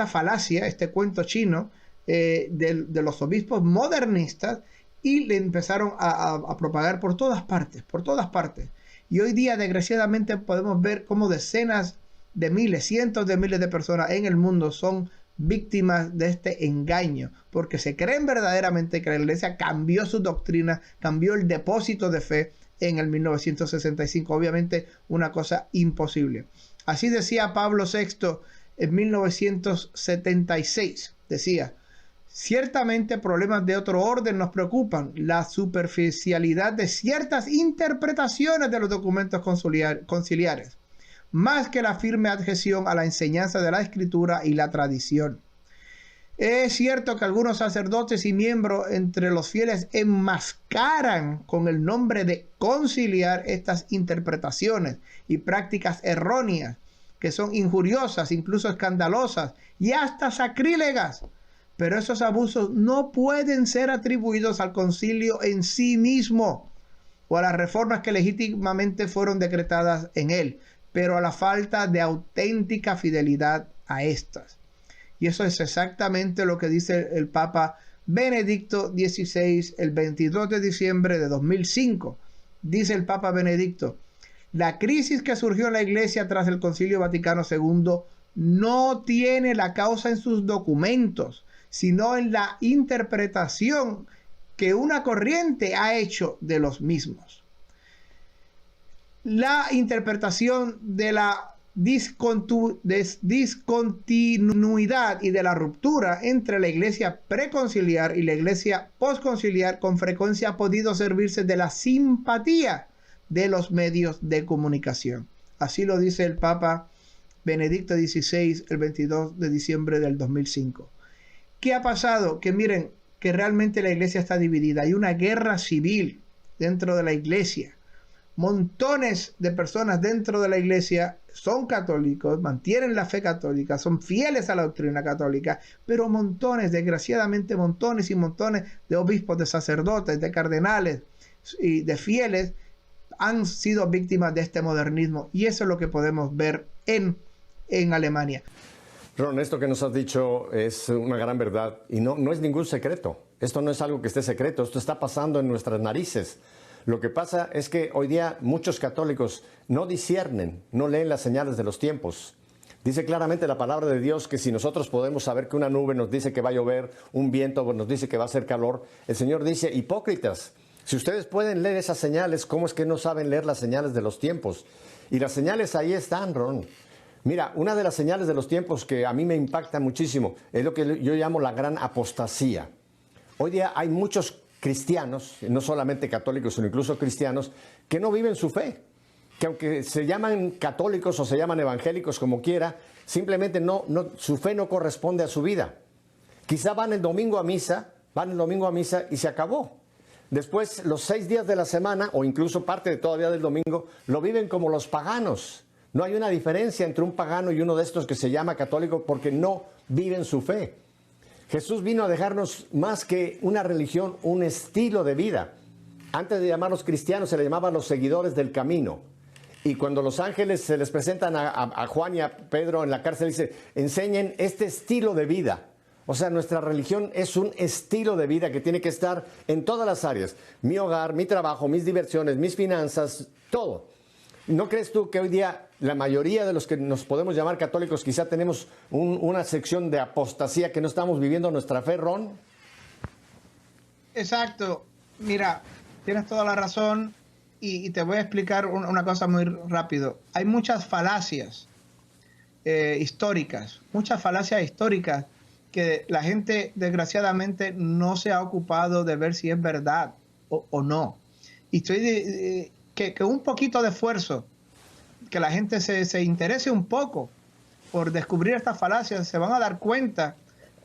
falacia, este cuento chino de los obispos modernistas y le empezaron a propagar por todas partes, por todas partes. Y hoy día, desgraciadamente, podemos ver cómo decenas de miles, cientos de miles de personas en el mundo son víctimas de este engaño, porque se creen verdaderamente que la iglesia cambió su doctrina, cambió el depósito de fe en el 1965. Obviamente, una cosa imposible. Así decía Pablo VI en 1976. Decía: ciertamente problemas de otro orden nos preocupan. La superficialidad de ciertas interpretaciones de los documentos conciliares, más que la firme adhesión a la enseñanza de la Escritura y la tradición. Es cierto que algunos sacerdotes y miembros entre los fieles enmascaran con el nombre de conciliar estas interpretaciones y prácticas erróneas que son injuriosas, incluso escandalosas y hasta sacrílegas. Pero esos abusos no pueden ser atribuidos al concilio en sí mismo o a las reformas que legítimamente fueron decretadas en él, pero a la falta de auténtica fidelidad a estas. Y eso es exactamente lo que dice el Papa Benedicto XVI el 22 de diciembre de 2005. Dice el Papa Benedicto: la crisis que surgió en la Iglesia tras el Concilio Vaticano II no tiene la causa en sus documentos, sino en la interpretación que una corriente ha hecho de los mismos. La interpretación de la discontinuidad y de la ruptura entre la iglesia preconciliar y la iglesia postconciliar con frecuencia ha podido servirse de la simpatía de los medios de comunicación. Así lo dice el Papa Benedicto XVI el 22 de diciembre del 2005. ¿Qué ha pasado? Que miren, que realmente la iglesia está dividida. Hay una guerra civil dentro de la iglesia. Montones de personas dentro de la iglesia son católicos, mantienen la fe católica, son fieles a la doctrina católica, pero montones, desgraciadamente montones y montones de obispos, de sacerdotes, de cardenales y de fieles han sido víctimas de este modernismo, y eso es lo que podemos ver en Alemania. Ron, esto que nos has dicho es una gran verdad y no es ningún secreto. Esto no es algo que esté secreto, esto está pasando en nuestras narices. Lo que pasa es que hoy día muchos católicos no disciernen, no leen las señales de los tiempos. Dice claramente la palabra de Dios que si nosotros podemos saber que una nube nos dice que va a llover, un viento nos dice que va a hacer calor, el Señor dice: hipócritas, si ustedes pueden leer esas señales, ¿cómo es que no saben leer las señales de los tiempos? Y las señales ahí están, Ron. Mira, una de las señales de los tiempos que a mí me impacta muchísimo es lo que yo llamo la gran apostasía. Hoy día hay muchos cristianos, no solamente católicos, sino incluso cristianos, que no viven su fe, que aunque se llaman católicos o se llaman evangélicos como quiera, simplemente su fe no corresponde a su vida. Quizá van el domingo a misa y se acabó. Después, los 6 días de la semana, o incluso parte todavía del domingo, lo viven como los paganos. No hay una diferencia entre un pagano y uno de estos que se llama católico porque no viven su fe. Jesús vino a dejarnos más que una religión, un estilo de vida. Antes de llamarlos cristianos se les llamaban los seguidores del camino. Y cuando los ángeles se les presentan a Juan y a Pedro en la cárcel, dice: enseñen este estilo de vida. O sea, nuestra religión es un estilo de vida que tiene que estar en todas las áreas. Mi hogar, mi trabajo, mis diversiones, mis finanzas, todo. ¿No crees tú que hoy día la mayoría de los que nos podemos llamar católicos quizá tenemos una sección de apostasía, que no estamos viviendo nuestra fe, Ron? Exacto. Mira, tienes toda la razón y te voy a explicar una cosa muy rápido. Hay muchas falacias históricas, muchas falacias históricas que la gente desgraciadamente no se ha ocupado de ver si es verdad o no. Y estoy que un poquito de esfuerzo, que la gente se interese un poco por descubrir estas falacias, se van a dar cuenta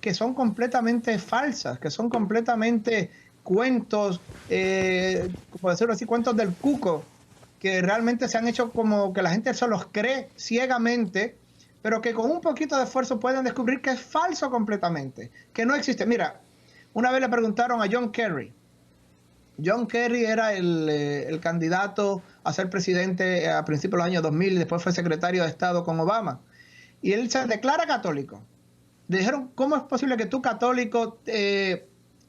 que son completamente falsas, que son completamente cuentos, como decirlo así, cuentos del cuco, que realmente se han hecho como que la gente se los cree ciegamente, pero que con un poquito de esfuerzo pueden descubrir que es falso completamente, que no existe. Mira, una vez le preguntaron a John Kerry. John Kerry era el candidato a ser presidente a principios de los años 2000 y después fue secretario de Estado con Obama. Y él se declara católico. Le dijeron, ¿cómo es posible que tú católico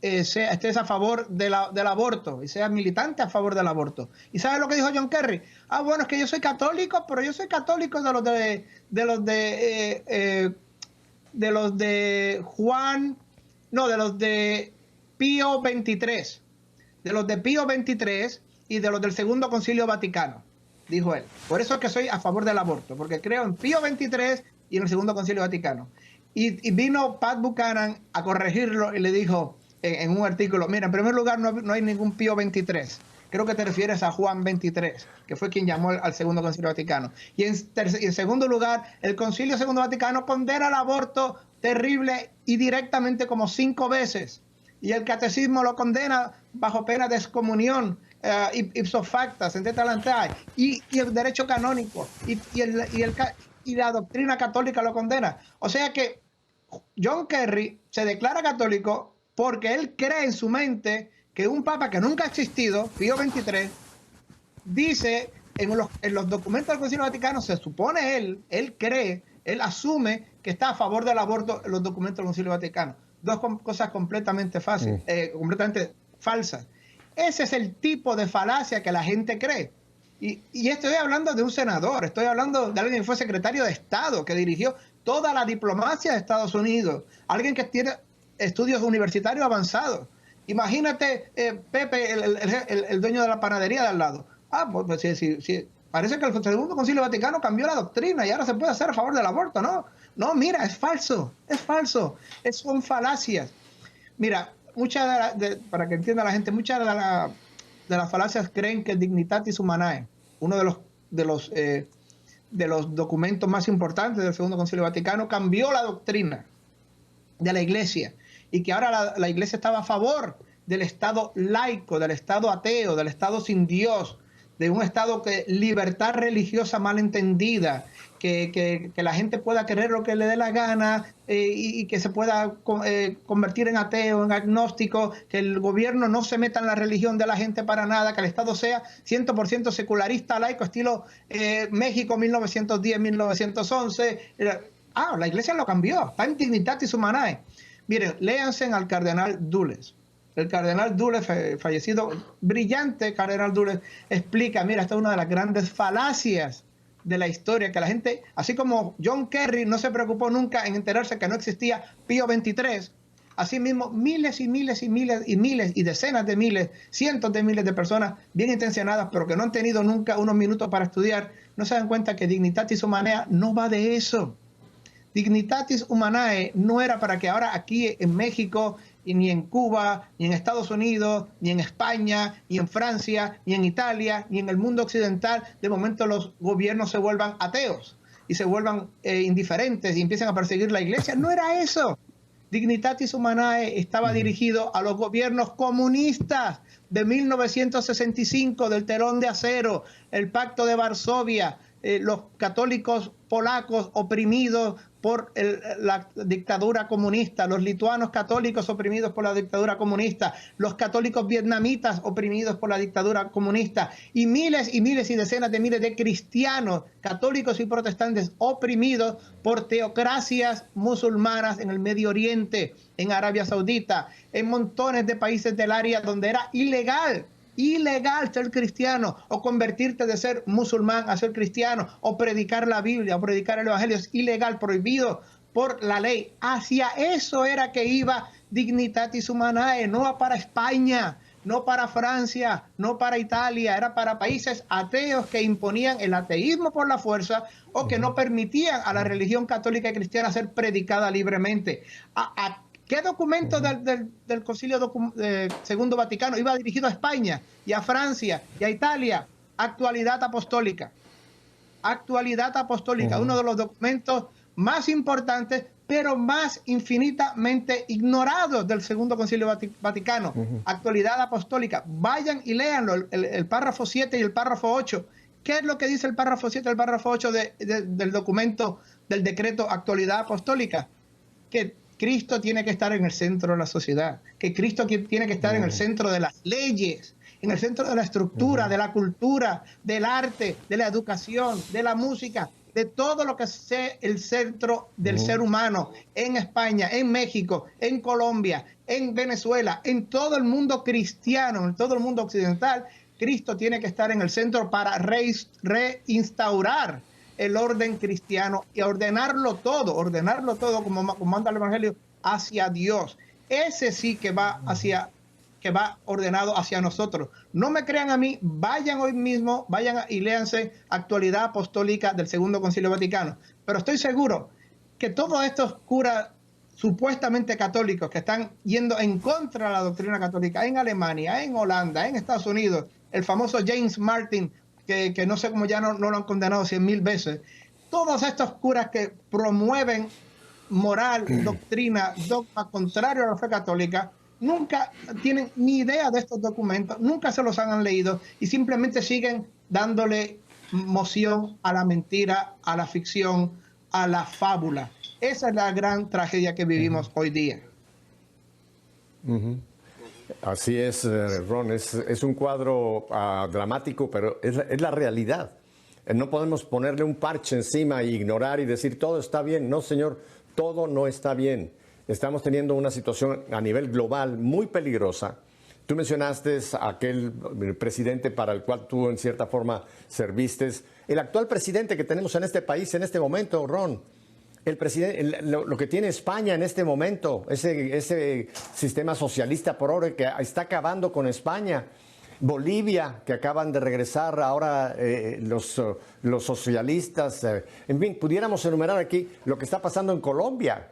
estés a favor del aborto y seas militante a favor del aborto? ¿Y sabes lo que dijo John Kerry? Ah, bueno, es que yo soy católico, pero yo soy católico de los de Juan, no, de los de Pío XXIII, de los de Pío XXIII y de los del Segundo Concilio Vaticano, dijo él. Por eso es que soy a favor del aborto, porque creo en Pío XXIII y en el Segundo Concilio Vaticano. Y vino Pat Buchanan a corregirlo y le dijo en un artículo, mira, en primer lugar no hay ningún Pío XXIII. Creo que te refieres a Juan XXIII, que fue quien llamó al Segundo Concilio Vaticano. Y en segundo lugar, el Concilio Segundo Vaticano condena el aborto terrible y directamente como 5 veces. Y el catecismo lo condena bajo pena de excomunión, ipso facto, sentencia lanteae, y el derecho canónico, y la doctrina católica lo condena. O sea que John Kerry se declara católico porque él cree en su mente que un papa que nunca ha existido, Pío XXIII, dice en los documentos del Concilio Vaticano, se supone él cree, él asume que está a favor del aborto en los documentos del Concilio Vaticano. Dos cosas completamente fáciles, completamente falsas. Ese es el tipo de falacia que la gente cree. Y estoy hablando de un senador, estoy hablando de alguien que fue secretario de Estado, que dirigió toda la diplomacia de Estados Unidos, alguien que tiene estudios universitarios avanzados. Imagínate, Pepe, el dueño de la panadería de al lado. Ah, pues sí. Parece que el Segundo Concilio Vaticano cambió la doctrina y ahora se puede hacer a favor del aborto, ¿no? No, mira, es falso, son falacias. Mira, para que entienda la gente, muchas de las falacias creen que Dignitatis Humanae, uno de los documentos más importantes del Segundo Concilio Vaticano, cambió la doctrina de la Iglesia y que ahora la Iglesia estaba a favor del Estado laico, del Estado ateo, del Estado sin Dios, de un Estado que libertad religiosa mal entendida, que la gente pueda creer lo que le dé la gana y que se pueda convertir en ateo, en agnóstico, que el gobierno no se meta en la religión de la gente para nada, que el Estado sea 100% secularista, laico, estilo México 1910-1911. La Iglesia lo cambió, está en Dignitatis Humanae. Miren, léanse al cardenal Dulles. El cardenal Dulles, fallecido, brillante cardenal Dulles, explica, mira, esta es una de las grandes falacias de la historia, que la gente, así como John Kerry no se preocupó nunca en enterarse que no existía Pío XXIII, así mismo miles y decenas de miles, cientos de miles de personas bien intencionadas, pero que no han tenido nunca unos minutos para estudiar, no se dan cuenta que Dignitatis Humanae no va de eso. Dignitatis Humanae no era para que ahora aquí en México, y ni en Cuba, ni en Estados Unidos, ni en España, ni en Francia, ni en Italia, ni en el mundo occidental, de momento los gobiernos se vuelvan ateos y se vuelvan indiferentes y empiezan a perseguir la Iglesia. No era eso. Dignitatis Humanae estaba dirigido a los gobiernos comunistas de 1965, del telón de acero, el Pacto de Varsovia, los católicos polacos oprimidos por la dictadura comunista, los lituanos católicos oprimidos por la dictadura comunista, los católicos vietnamitas oprimidos por la dictadura comunista, y miles y decenas de miles de cristianos, católicos y protestantes oprimidos por teocracias musulmanas en el Medio Oriente, en Arabia Saudita, en montones de países del área donde era ilegal ser cristiano, o convertirte de ser musulmán a ser cristiano, o predicar la Biblia, o predicar el Evangelio. Es ilegal, prohibido por la ley. Hacia eso era que iba Dignitatis Humanae, no para España, no para Francia, no para Italia, era para países ateos que imponían el ateísmo por la fuerza o que no permitían a la religión católica y cristiana ser predicada libremente. ¿Qué documento del Concilio Segundo Vaticano iba dirigido a España y a Francia y a Italia? Actualidad Apostólica. Actualidad Apostólica, uno de los documentos más importantes, pero más infinitamente ignorados del Segundo Concilio Vaticano. Actualidad Apostólica. Vayan y léanlo, el párrafo 7 y el párrafo 8. ¿Qué es lo que dice el párrafo 7 y el párrafo 8 del documento, del decreto Actualidad Apostólica? Que Cristo tiene que estar en el centro de la sociedad, que Cristo tiene que estar en el centro de las leyes, en el centro de la estructura, de la cultura, del arte, de la educación, de la música, de todo lo que sea el centro del ser humano en España, en México, en Colombia, en Venezuela, en todo el mundo cristiano, en todo el mundo occidental. Cristo tiene que estar en el centro para reinstaurar el orden cristiano y ordenarlo todo como manda el Evangelio, hacia Dios. Ese sí que va ordenado hacia nosotros. No me crean a mí, vayan hoy mismo, vayan y léanse Actualidad Apostólica del Segundo Concilio Vaticano. Pero estoy seguro que todos estos curas supuestamente católicos que están yendo en contra de la doctrina católica en Alemania, en Holanda, en Estados Unidos, el famoso James Martin, que no sé cómo ya no lo han condenado 100,000 veces, todos estos curas que promueven moral, doctrina, dogma contrario a la fe católica, nunca tienen ni idea de estos documentos, nunca se los han leído y simplemente siguen dándole moción a la mentira, a la ficción, a la fábula. Esa es la gran tragedia que vivimos hoy día. Así es, Ron, es un cuadro dramático, pero es la realidad. No podemos ponerle un parche encima e ignorar y decir todo está bien. No, señor, todo no está bien. Estamos teniendo una situación a nivel global muy peligrosa. Tú mencionaste a aquel presidente para el cual tú en cierta forma serviste. El actual presidente que tenemos en este país en este momento, Ron, el presidente, lo que tiene España en este momento, ese sistema socialista por ahora que está acabando con España. Bolivia, que acaban de regresar ahora los socialistas. En fin, pudiéramos enumerar aquí lo que está pasando en Colombia.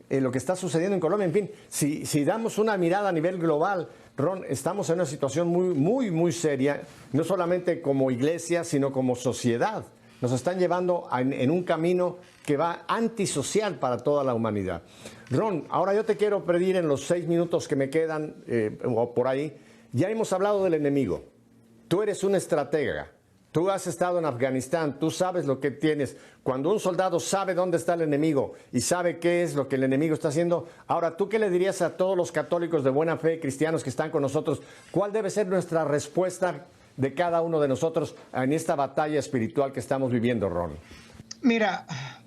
Lo que está sucediendo en Colombia, en fin, si damos una mirada a nivel global, Ron, estamos en una situación muy seria, no solamente como iglesia, sino como sociedad. Nos están llevando en un camino que va antisocial para toda la humanidad. Ron, ahora yo te quiero pedir en los 6 minutos que me quedan, o por ahí, ya hemos hablado del enemigo. Tú eres un estratega. Tú has estado en Afganistán, tú sabes lo que tienes. Cuando un soldado sabe dónde está el enemigo y sabe qué es lo que el enemigo está haciendo, ahora, ¿tú qué le dirías a todos los católicos de buena fe, cristianos que están con nosotros? ¿Cuál debe ser nuestra respuesta de cada uno de nosotros en esta batalla espiritual que estamos viviendo, Ron? Mira,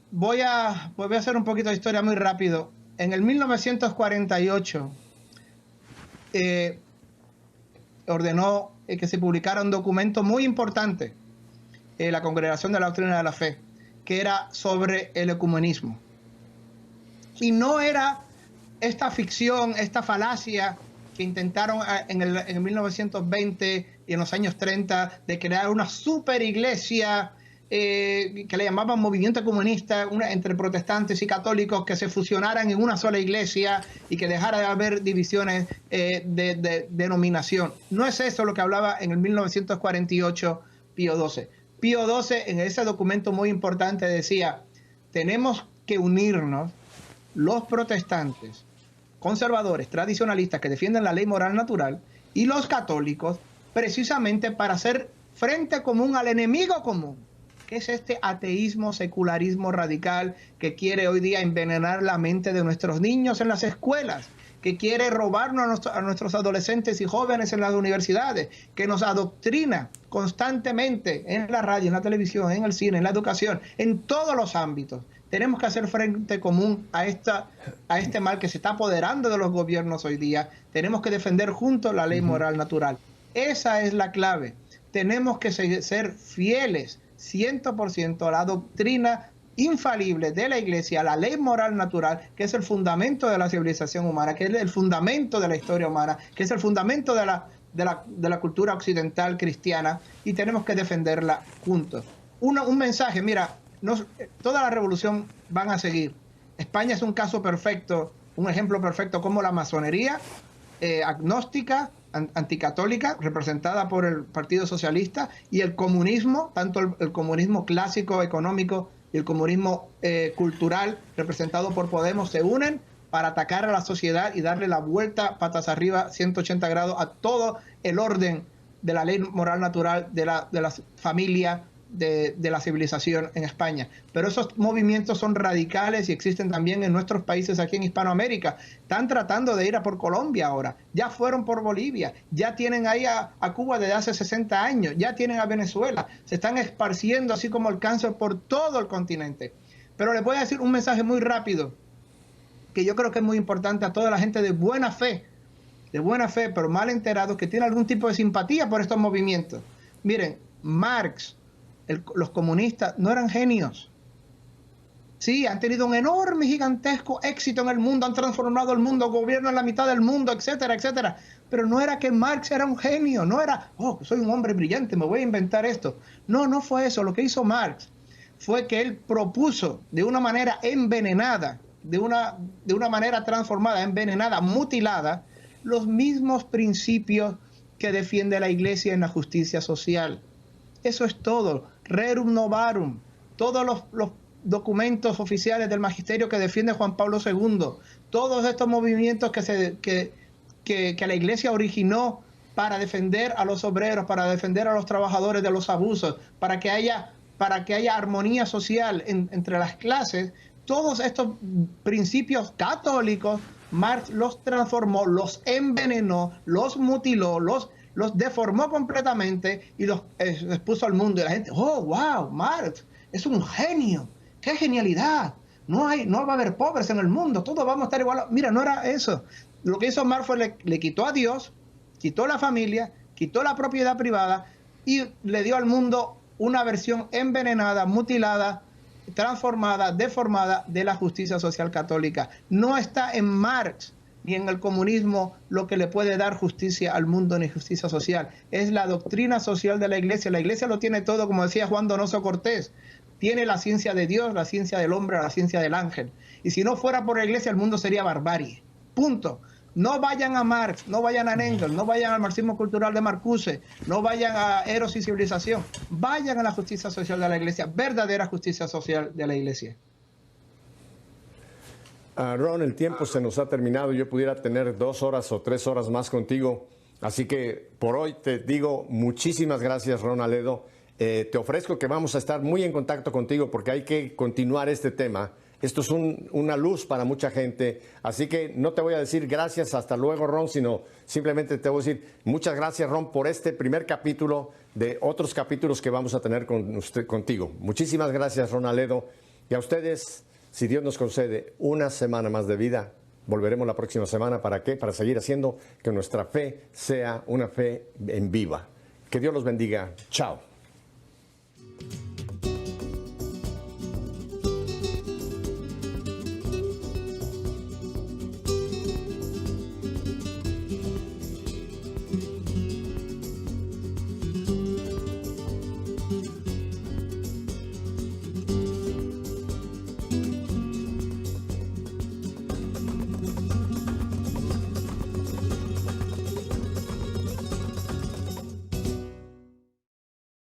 voy a hacer un poquito de historia muy rápido. En el 1948 ordenó que se publicara un documento muy importante, la Congregación de la Doctrina de la Fe, que era sobre el ecumenismo. Y no era esta ficción, esta falacia que intentaron en el 1920 y en los años 30 de crear una super iglesia que le llamaban movimiento comunista, entre protestantes y católicos, que se fusionaran en una sola iglesia y que dejara de haber divisiones de denominación. No es eso lo que hablaba en el 1948 Pío XII. Pío XII, en ese documento muy importante, decía: tenemos que unirnos los protestantes, conservadores, tradicionalistas que defienden la ley moral natural, y los católicos, precisamente para hacer frente común al enemigo común, que es este ateísmo, secularismo radical que quiere hoy día envenenar la mente de nuestros niños en las escuelas, que quiere robarnos a nuestros adolescentes y jóvenes en las universidades, que nos adoctrina constantemente en la radio, en la televisión, en el cine, en la educación, en todos los ámbitos. Tenemos que hacer frente común a este mal que se está apoderando de los gobiernos hoy día. Tenemos que defender juntos la ley moral natural. Esa es la clave. Tenemos que ser fieles 100% a la doctrina infalible de la Iglesia, la ley moral natural, que es el fundamento de la civilización humana, que es el fundamento de la historia humana, que es el fundamento de de la cultura occidental cristiana y tenemos que defenderla juntos. Un mensaje, mira, toda la revolución van a seguir. España es un caso perfecto, un ejemplo perfecto como la masonería agnóstica, anticatólica, representada por el Partido Socialista, y el comunismo, tanto el comunismo clásico económico y el comunismo cultural, representado por Podemos, se unen para atacar a la sociedad y darle la vuelta patas arriba, 180 grados, a todo el orden de la ley moral natural, de la familia, de la civilización en España. Pero esos movimientos son radicales y existen también en nuestros países aquí en Hispanoamérica. Están tratando de ir a por Colombia ahora, ya fueron por Bolivia, ya tienen ahí a Cuba desde hace 60 años, ya tienen a Venezuela, se están esparciendo así como el cáncer por todo el continente. Pero les voy a decir un mensaje muy rápido, que yo creo que es muy importante a toda la gente de buena fe, pero mal enterados, que tiene algún tipo de simpatía por estos movimientos. Miren, Marx, los comunistas no eran genios. Sí, han tenido un enorme, gigantesco éxito en el mundo, han transformado el mundo, gobiernan la mitad del mundo, etcétera, etcétera. Pero no era que Marx era un genio, no era, soy un hombre brillante, me voy a inventar esto. No, no fue eso. Lo que hizo Marx fue que él propuso de una manera envenenada, de una manera transformada, envenenada, mutilada, los mismos principios que defiende la Iglesia en la justicia social. Eso es todo. Rerum novarum. Todos los documentos oficiales del magisterio que defiende Juan Pablo II. Todos estos movimientos que la Iglesia originó para defender a los obreros, para defender a los trabajadores de los abusos, para que haya armonía social entre las clases. Todos estos principios católicos, Marx los transformó, los envenenó, los mutiló, los deformó completamente y los expuso al mundo. Y la gente, wow, Marx es un genio, qué genialidad. No va a haber pobres en el mundo, todos vamos a estar igual. Mira, no era eso. Lo que hizo Marx fue le quitó a Dios, quitó la familia, quitó la propiedad privada y le dio al mundo una versión envenenada, mutilada, transformada, deformada de la justicia social católica. No está en Marx ni en el comunismo lo que le puede dar justicia al mundo ni justicia social. Es la doctrina social de la Iglesia. La Iglesia lo tiene todo, como decía Juan Donoso Cortés. Tiene la ciencia de Dios, la ciencia del hombre, la ciencia del ángel. Y si no fuera por la Iglesia, el mundo sería barbarie. Punto. No vayan a Marx, no vayan a Engels, no vayan al marxismo cultural de Marcuse, no vayan a Eros y Civilización. Vayan a la justicia social de la Iglesia, verdadera justicia social de la Iglesia. Ron, el tiempo se nos ha terminado. Yo pudiera tener 2 horas o 3 horas más contigo. Así que por hoy te digo muchísimas gracias, Ron Aledo. Te ofrezco que vamos a estar muy en contacto contigo porque hay que continuar este tema. Esto es una luz para mucha gente. Así que no te voy a decir gracias, hasta luego, Ron, sino simplemente te voy a decir muchas gracias, Ron, por este primer capítulo de otros capítulos que vamos a tener contigo. Muchísimas gracias, Ron Aledo. Y a ustedes, si Dios nos concede una semana más de vida, volveremos la próxima semana. ¿Para qué? Para seguir haciendo que nuestra fe sea una fe en viva. Que Dios los bendiga. Chao.